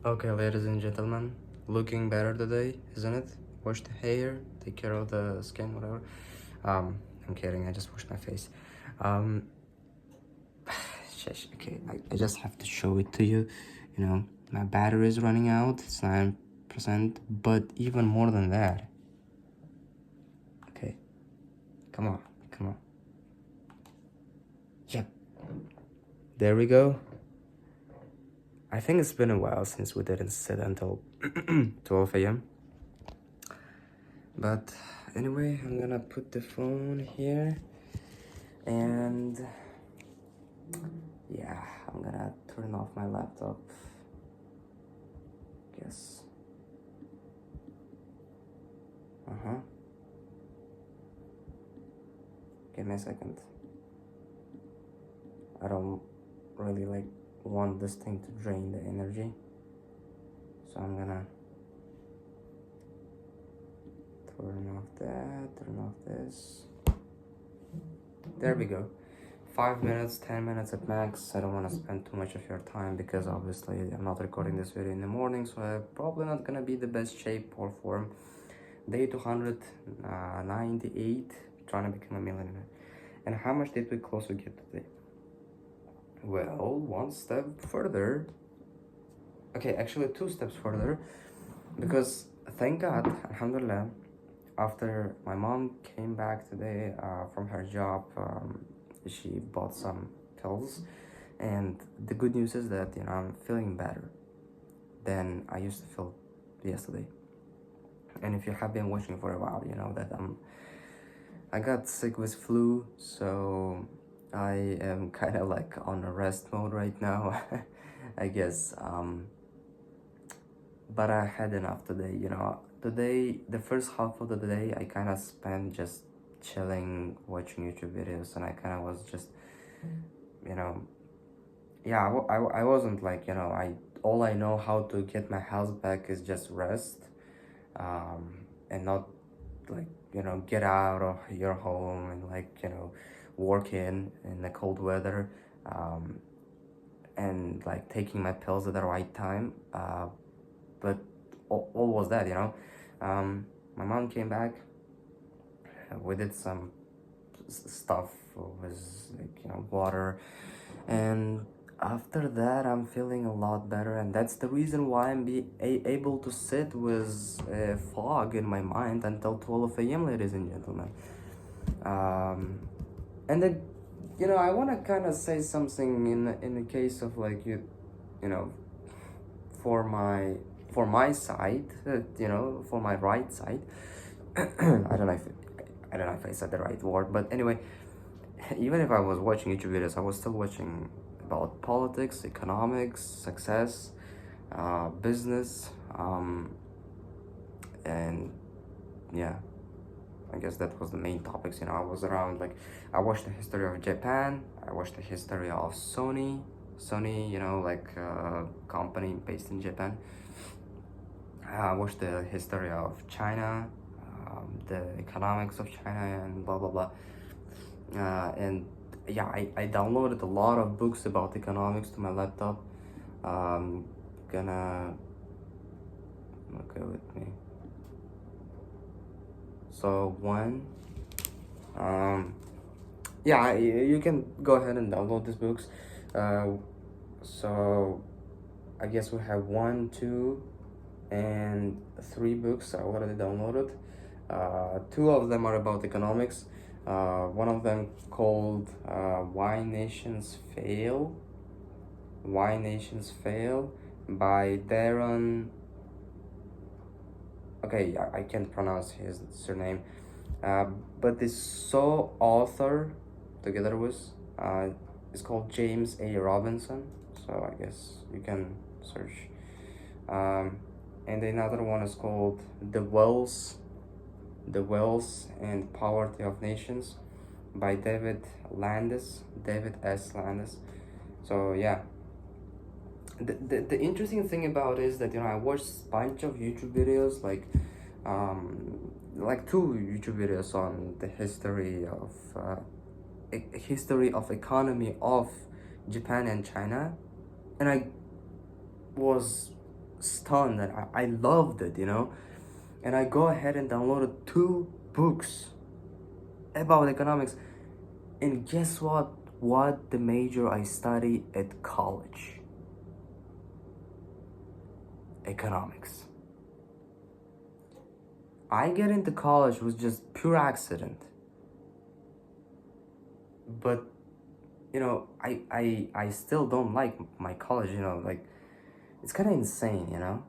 Okay, ladies and gentlemen, looking better today, isn't it? Wash the hair, take care of the skin, whatever. I'm kidding, I just washed my face. Um, okay, I just have to show it to you. You know, my battery is running out, it's 9%, but even more than that. Okay, come on, come on. Yep, there we go. I think it's been a while since we didn't sit until 12 a.m. But anyway, I'm gonna put the phone here and yeah, I'm gonna turn off my laptop. Guess. Give me a second. I don't really want this thing to drain the energy. So I'm gonna turn off that, turn off this. There we go. 5 minutes, 10 minutes at max. I don't want to spend too much of your time because obviously I'm not recording this video in the morning, so I'm probably not gonna be the best shape or form. Day 298, trying to become a millionaire. And how much did we close to get today? Well, one step further. Okay, actually 2 steps further, because thank God, alhamdulillah, after my mom came back today from her job, she bought some pills, and the good news is that I'm feeling better than I used to feel yesterday. And if you have been watching for a while, you know that I got sick with flu, so I am kind of like on a rest mode right now. I guess, but I had enough today. Today, the first half of the day I kind of spent just chilling, watching YouTube videos, and I kind of was just, you know yeah, I wasn't like, all I know how to get my health back is just rest, and not like, get out of your home and like, work in the cold weather, and like taking my pills at the right time. But all was that, my mom came back, we did some stuff with like, water, and after that I'm feeling a lot better, and that's the reason why I'm able to sit with fog in my mind until 12 a.m, ladies and gentlemen. And then, I want to kind of say something in the case of like you know for my side, for my right side. I don't know if I said the right word, but anyway, even if I was watching YouTube videos, I was still watching about politics, economics, success, business, and yeah, I guess that was the main topics. I was around, like, I watched the history of Japan, I watched the history of Sony, like a company based in Japan. I watched the history of China, the economics of China, and blah blah blah. And yeah, I downloaded a lot of books about economics to my laptop. Gonna okay with me. So one, yeah, you can go ahead and download these books. So I guess we have 1, 2, and 3 books I already downloaded. 2 of them are about economics. One of them called Why Nations Fail by Darren. Okay, I can't pronounce his surname, but this author together with is called James A. Robinson, so I guess you can search. And another one is called The Wealth and Poverty of Nations by David S. Landis. So yeah, the interesting thing about it is that I watched a bunch of YouTube videos, like 2 YouTube videos on the history of economy of Japan and China, and I was stunned and I loved it, you know. And I go ahead and downloaded 2 books about economics. And guess what? What the major I study at college? Economics. I get into college was just pure accident. But you know, I still don't like my college, you know, like it's kind of insane, you know.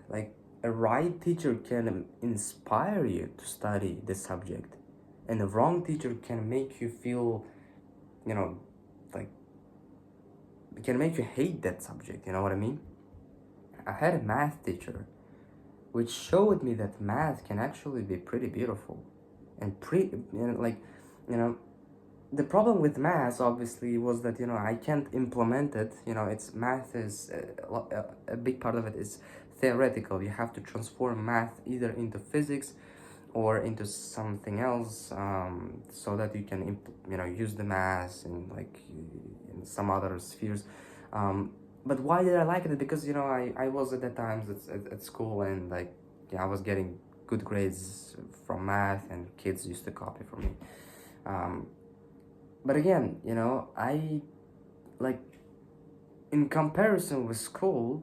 Like a right teacher can inspire you to study the subject, and a wrong teacher can make you feel, you know, like it can make you hate that subject, you know what I mean? I had a math teacher which showed me that math can actually be pretty beautiful and pretty, you know, like, you know, the problem with math obviously was that, you know, I can't implement it, you know. It's math is a big part of it is theoretical. You have to transform math either into physics or into something else, so that you can you know, use the math in like in some other spheres. But why did I like it? Because, you know, I was at that time at school, and like, yeah, I was getting good grades from math, and kids used to copy from me. But again, you know, I like, in comparison with school,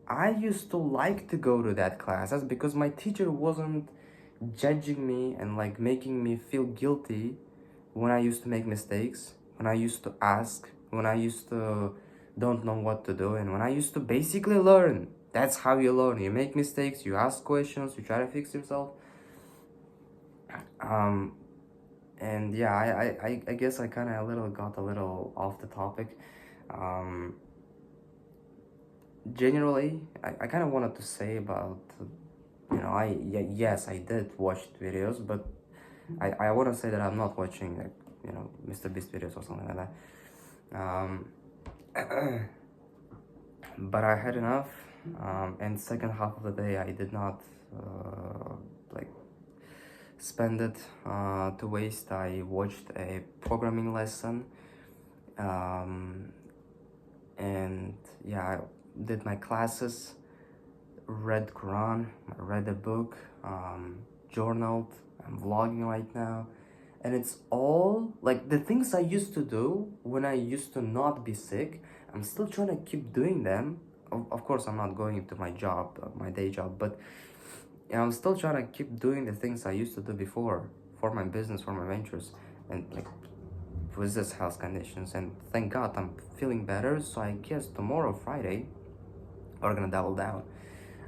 I used to like to go to that classes because my teacher wasn't judging me and like making me feel guilty when I used to make mistakes, when I used to ask, when I used to don't know what to do, and when I used to basically learn. That's how you learn. You make mistakes, you ask questions, you try to fix yourself. Um, and yeah, I guess I kind of got a little off the topic. Um, Generally, I kind of wanted to say about, you know, yes, I did watch videos, but I want to say that I'm not watching, like, you know, Mr. Beast videos or something like that. Um, but I had enough. And second half of the day, I did not like spend it to waste. I watched a programming lesson, and yeah, I did my classes, read Quran, read a book, journaled. I'm vlogging right now, and it's all like the things I used to do when I used to not be sick. I'm still trying to keep doing them. Of course, I'm not going to my job, my day job, but yeah, I'm still trying to keep doing the things I used to do before for my business, for my ventures, and like with this health conditions. And thank God I'm feeling better. So I guess tomorrow, Friday, we're gonna double down.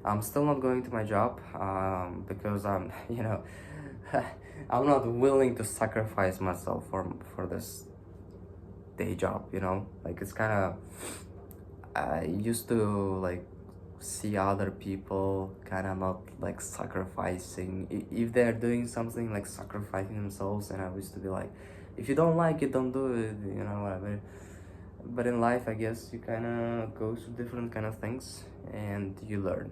I'm still not going to my job, because I'm, you know, I'm not willing to sacrifice myself for this day job. You know, like it's kind of, I used to like see other people kind of not like sacrificing, if they're doing something like sacrificing themselves, and I used to be like, if you don't like it, don't do it, you know, whatever. But in life, I guess you kind of go through different kind of things and you learn.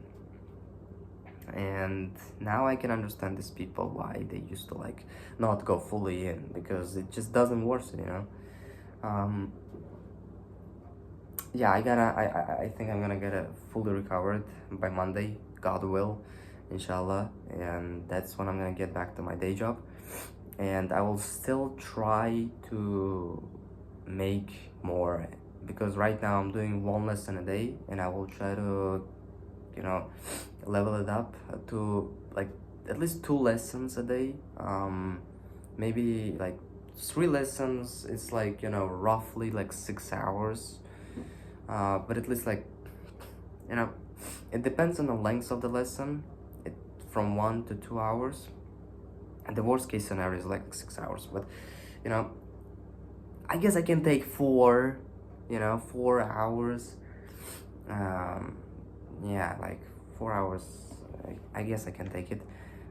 And now I can understand these people why they used to like not go fully in, because it just doesn't work, you know. Yeah, I think I'm gonna get it fully recovered by Monday, God will, inshallah. And that's when I'm gonna get back to my day job. And I will still try to make more, because right now I'm doing 1 lesson a day, and I will try to, you know, level it up to like at least 2 lessons a day. Maybe like 3 lessons. It's like, you know, roughly like 6 hours. But at least, like, you know, it depends on the length of the lesson. It from 1 to 2 hours. And the worst case scenario is like 6 hours. But you know, I guess I can take 4. You know, 4 hours. Yeah, like 4 hours. I guess I can take it,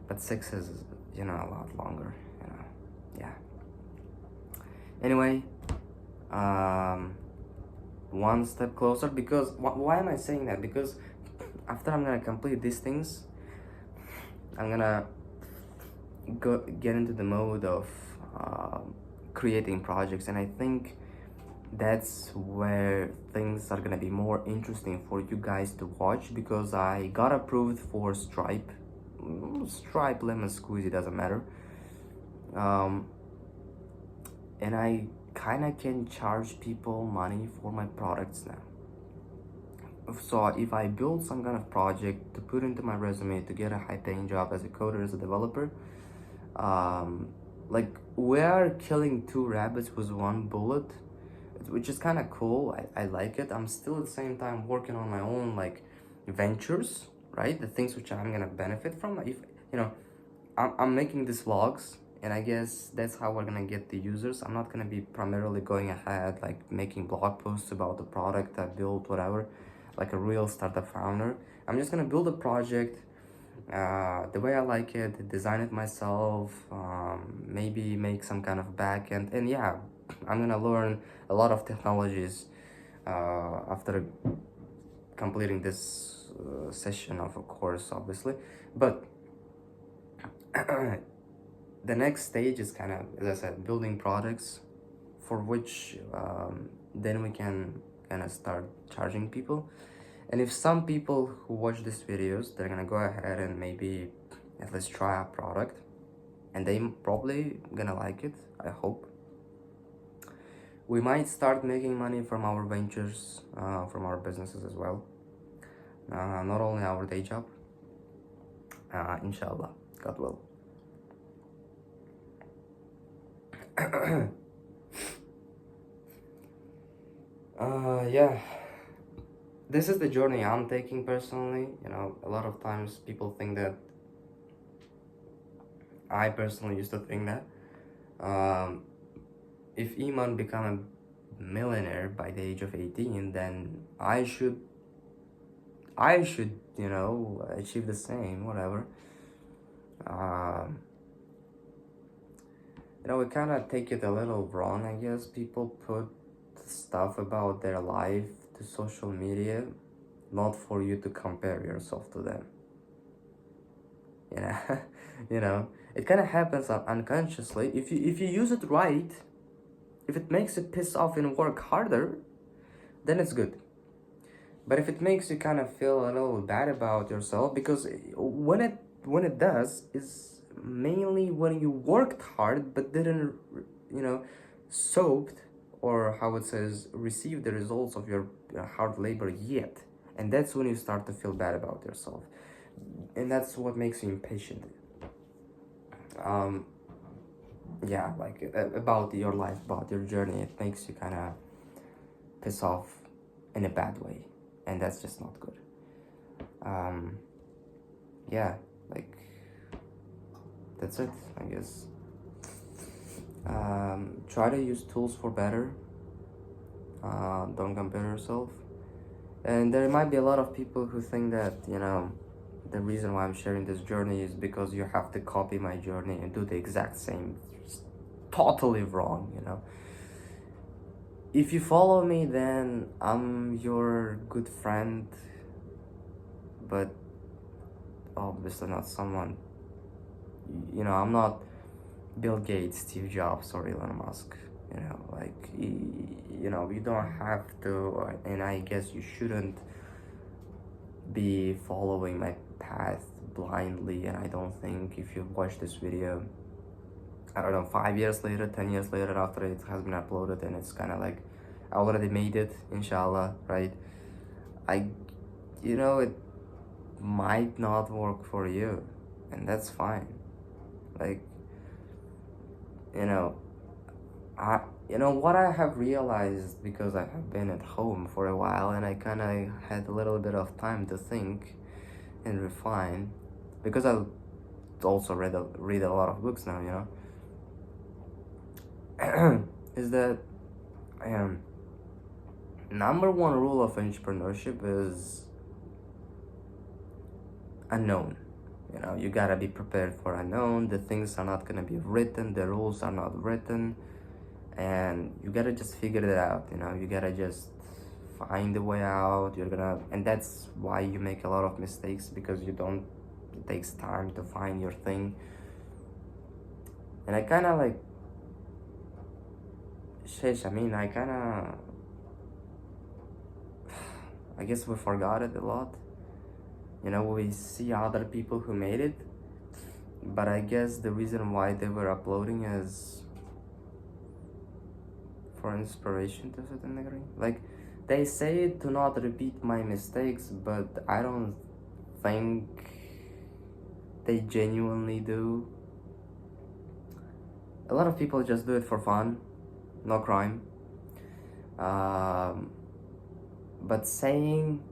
but 6 is, you know, a lot longer. You know, yeah. Anyway, one step closer, because why am I saying that? Because after I'm gonna complete these things, I'm gonna get into the mode of creating projects. And I think that's where things are gonna be more interesting for you guys to watch, because I got approved for Stripe. Stripe, Lemon Squeezy, doesn't matter. um, and I kind of can charge people money for my products now. So if I build some kind of project to put into my resume to get a high-paying job as a coder, as a developer, um, like, we are killing two rabbits with one bullet, which is kind of cool. I like it. I'm still at the same time working on my own, like, ventures, right? The things which I'm gonna benefit from. If you know, I'm making these vlogs, and I guess that's how we're gonna get the users. I'm not gonna be primarily going ahead like making blog posts about the product I built, whatever, like a real startup founder. I'm just gonna build a project the way I like it, design it myself, maybe make some kind of backend, and yeah, I'm gonna learn a lot of technologies after completing this session of a course, obviously. But the next stage is kind of, as I said, building products for which then we can kind of start charging people. And if some people who watch these videos, they're gonna go ahead and maybe at least try our product, and they probably gonna like it, I hope. We might start making money from our ventures, from our businesses as well, not only our day job, inshallah, God will. Yeah, this is the journey I'm taking personally. You know, a lot of times people think that, I personally used to think that, if Iman become a millionaire by the age of 18, then I should, achieve the same, whatever. Um, we kind of take it a little wrong, I guess. People put stuff about their life to social media, not for you to compare yourself to them. You know, it kind of happens unconsciously. If you use it right, if it makes you piss off and work harder, then it's good. But if it makes you kind of feel a little bad about yourself, because when it does, is mainly when you worked hard but didn't, soaked, or how it says, receive the results of your hard labor yet, and that's when you start to feel bad about yourself, and that's what makes you impatient. Yeah, like, about your life, about your journey, it makes you kind of piss off in a bad way, and that's just not good. Yeah, like, that's it, I guess. Try to use tools for better. Don't compare yourself. And there might be a lot of people who think that, the reason why I'm sharing this journey is because you have to copy my journey and do the exact same. It's totally wrong. If you follow me, then I'm your good friend, but obviously not someone, I'm not Bill Gates, Steve Jobs, or Elon Musk. You don't have to, and I guess you shouldn't be following my path blindly. And I don't think, if you watch this video, I don't know, 5 years later, 10 years later, after it has been uploaded, and it's kind of like, I already made it, inshallah, right? It might not work for you, and that's fine. Like, what I have realized, because I have been at home for a while, and I kind of had a little bit of time to think and refine, because I also read a lot of books now, is that, number one rule of entrepreneurship is unknown. You gotta be prepared for unknown. The things are not gonna be written, the rules are not written, and you gotta just figure it out. You gotta just find a way out. And that's why you make a lot of mistakes, because it takes time to find your thing. And I kind of like sheesh, I mean, I kinda, I guess we forgot it a lot. You know, we see other people who made it, but I guess the reason why they were uploading is for inspiration to a certain degree. Like, they say to not repeat my mistakes, but I don't think they genuinely do. A lot of people just do it for fun, no crime. But saying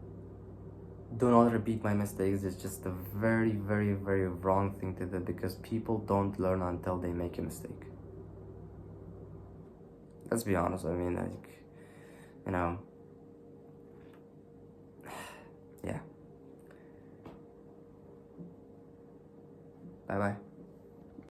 do not repeat my mistakes is just a very, very, very wrong thing to do, because people don't learn until they make a mistake. Let's be honest. I mean, like, you know, yeah. Bye bye.